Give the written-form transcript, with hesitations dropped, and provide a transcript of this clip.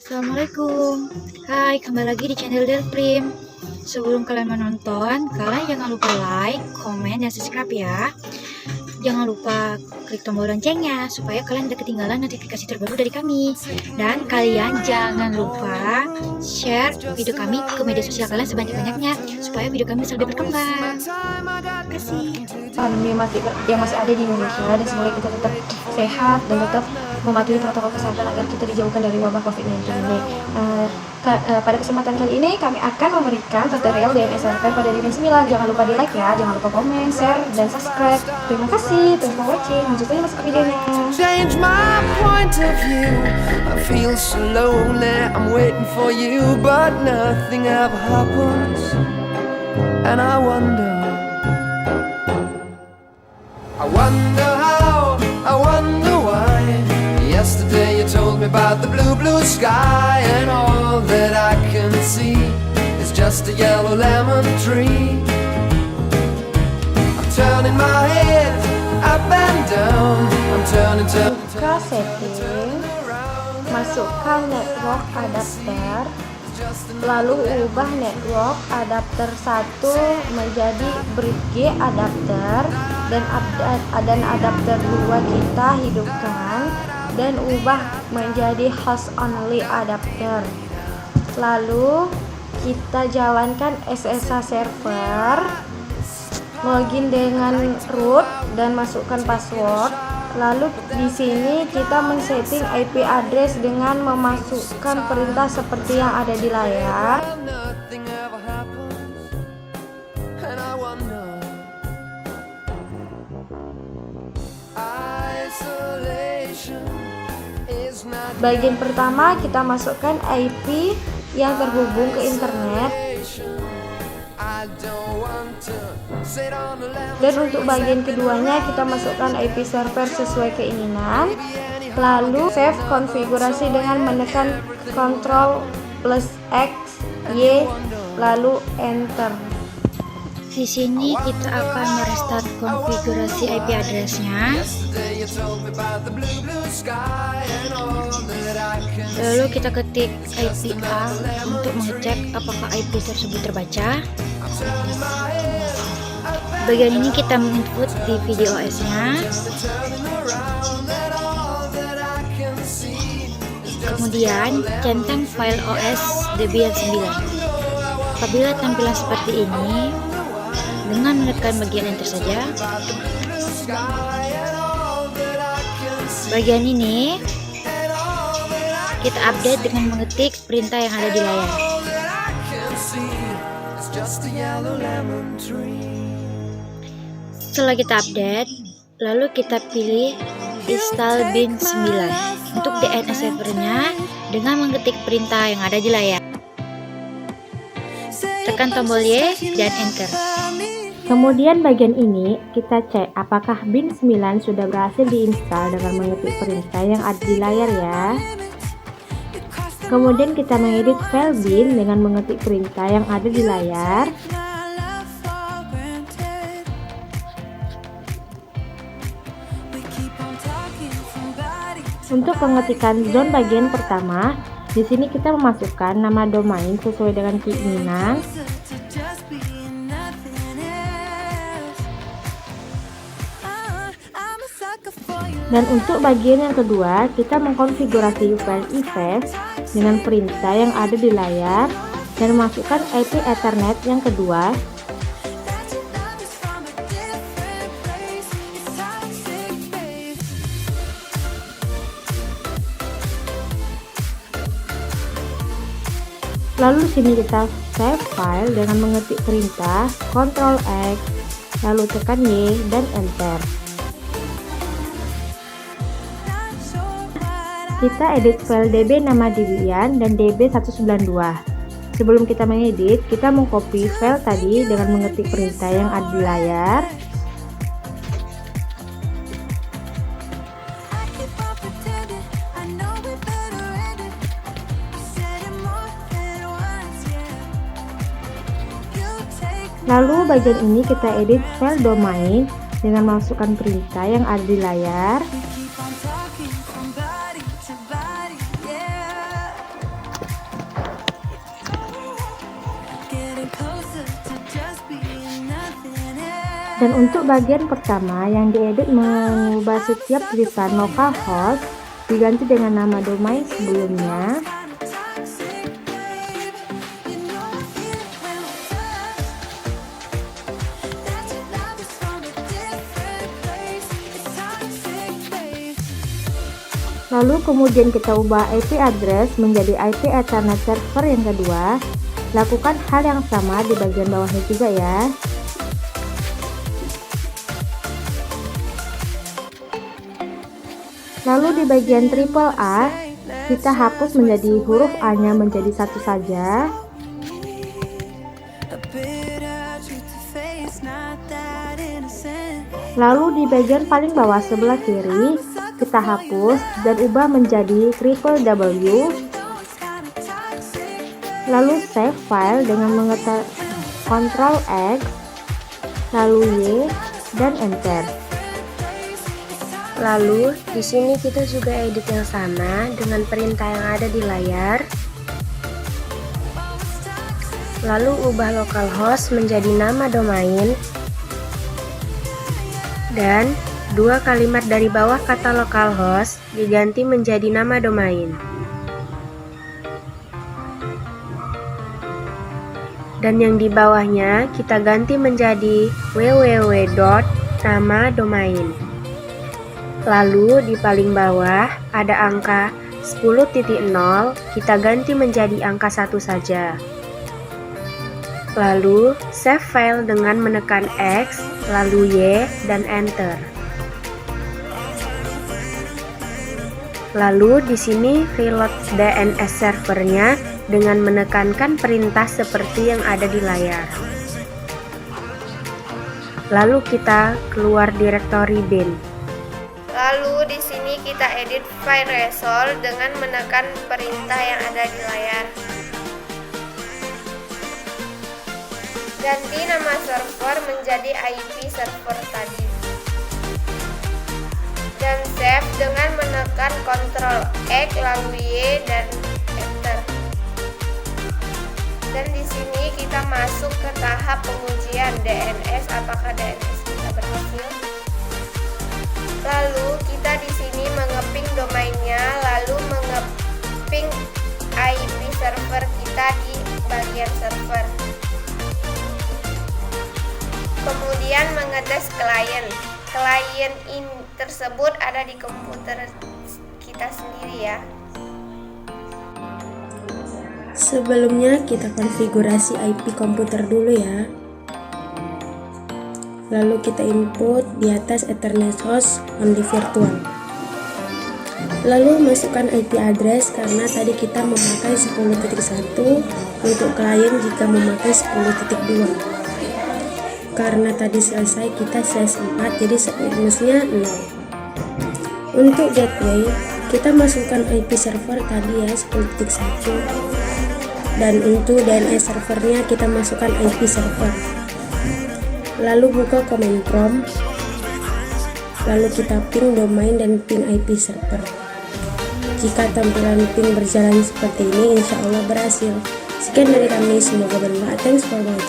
Assalamualaikum. Hai, kembali lagi di channel Del Prim. Sebelum kalian menonton, kalian jangan lupa like, komen, dan subscribe ya. Jangan lupa klik tombol loncengnya supaya kalian tidak ketinggalan notifikasi terbaru dari kami. Dan kalian jangan lupa share video kami ke media sosial kalian sebanyak-banyaknya supaya video kami bisa lebih berkembang. Terima kasih. Pandemi yang masih ada di Indonesia, dan semoga kita tetap sehat dan tetap mematuhi protokol kesehatan agar kita dijauhkan dari wabah COVID-19 ini. Pada kesempatan kali ini kami akan memberikan tutorial DNS server pada DB 9. Jangan lupa di like ya, jangan lupa komen, share, dan subscribe. Terima kasih, thanks for watching. Lanjut aja masuk ke videonya. Change my point of view. I feel so lonely, I'm waiting for you, but nothing ever happens. And I wonder how, I wonder why. Yesterday you told me about the blue, blue sky, and all that I can see is just a yellow lemon tree. I'm turning my head up and down, I'm turning. Buka setting, masukkan network adapter, lalu ubah network adapter 1 menjadi bridge G adapter, dan adapter 2 kita hidupkan dan ubah menjadi host only adapter. Lalu kita jalankan SSH server, login dengan root dan masukkan password. Lalu di sini kita men-setting IP address dengan memasukkan perintah seperti yang ada di layar. Bagian pertama kita masukkan IP yang terhubung ke internet. Dan untuk bagian keduanya kita masukkan IP server sesuai keinginan. Lalu save konfigurasi dengan menekan Ctrl+X, Y, lalu enter. Di sini kita akan merestart konfigurasi IP address-nya. Lalu kita ketik IP A untuk mengecek apakah IP tersebut terbaca. Bagian ini kita menginput di video OS-nya. Kemudian centang file OS Debian 9. Apabila tampilan seperti ini, dengan menekan bagian enter saja. Bagian ini kita update dengan mengetik perintah yang ada di layar. Setelah kita update, lalu kita pilih install bin 9 untuk DNS servernya dengan mengetik perintah yang ada di layar. Tekan tombol Y dan enter. Kemudian bagian ini kita cek apakah bin 9 sudah berhasil diinstal dengan mengetik perintah yang ada di layar ya. Kemudian kita mengedit file bin dengan mengetik perintah yang ada di layar. Untuk pengetikan zone bagian pertama, di sini kita memasukkan nama domain sesuai dengan keinginan. Dan untuk bagian yang kedua, kita mengkonfigurasi file IPv dengan perintah yang ada di layar dan memasukkan IP Ethernet yang kedua. Lalu di sini kita save file dengan mengetik perintah Ctrl+X, lalu tekan Y dan enter. Kita edit file DB nama Debian dan DB192. Sebelum kita mengedit, kita mengcopy file tadi dengan mengetik perintah yang ada di layar. Lalu bagian ini kita edit file domain dengan memasukkan perintah yang ada di layar. Dan untuk bagian pertama yang diedit mengubah setiap tulisan localhost diganti dengan nama domain sebelumnya. Lalu kemudian kita ubah IP address menjadi IP Ethernet server yang kedua. Lakukan hal yang sama di bagian bawahnya juga ya. Lalu di bagian triple A, kita hapus menjadi huruf A-nya menjadi satu saja. Lalu di bagian paling bawah sebelah kiri, kita hapus dan ubah menjadi triple W. Lalu save file dengan mengetik Ctrl X, lalu Y, dan Enter. Lalu di sini kita juga edit yang sama dengan perintah yang ada di layar. Lalu ubah localhost menjadi nama domain. Dan dua kalimat dari bawah kata localhost diganti menjadi nama domain. Dan yang di bawahnya kita ganti menjadi www.nama domain. Lalu di paling bawah ada angka 10.0, kita ganti menjadi angka 1 saja. Lalu save file dengan menekan X, lalu Y, dan Enter. Lalu di sini reload DNS servernya dengan menekankan perintah seperti yang ada di layar. Lalu kita keluar direktori bin. Lalu di sini kita edit file result dengan menekan perintah yang ada di layar. Ganti nama server menjadi IP server tadi. Dan save dengan menekan Ctrl X lalu Y dan Enter. Dan di sini kita masuk ke tahap pengujian DNS, apakah DNS kita berhasil. Lalu kita di sini mengeping domainnya, lalu mengeping IP server kita di bagian server. Kemudian mengetes klien. Klien ini tersebut ada di komputer kita sendiri ya. Sebelumnya kita konfigurasi IP komputer dulu ya. Lalu kita input di atas Ethernet host only virtual. Lalu masukkan IP address karena tadi kita memakai 10.1 untuk klien jika memakai 10.2. Karena tadi selesai kita /4 jadi mestinya 0. Untuk gateway kita masukkan IP server tadi ya 10.1. Dan untuk DNS servernya kita masukkan IP server. Lalu buka command prompt, lalu kita ping domain dan ping IP server. Jika tampilan ping berjalan seperti ini, insya Allah berhasil. Sekian dari kami, semoga bermanfaat. Thanks for watching.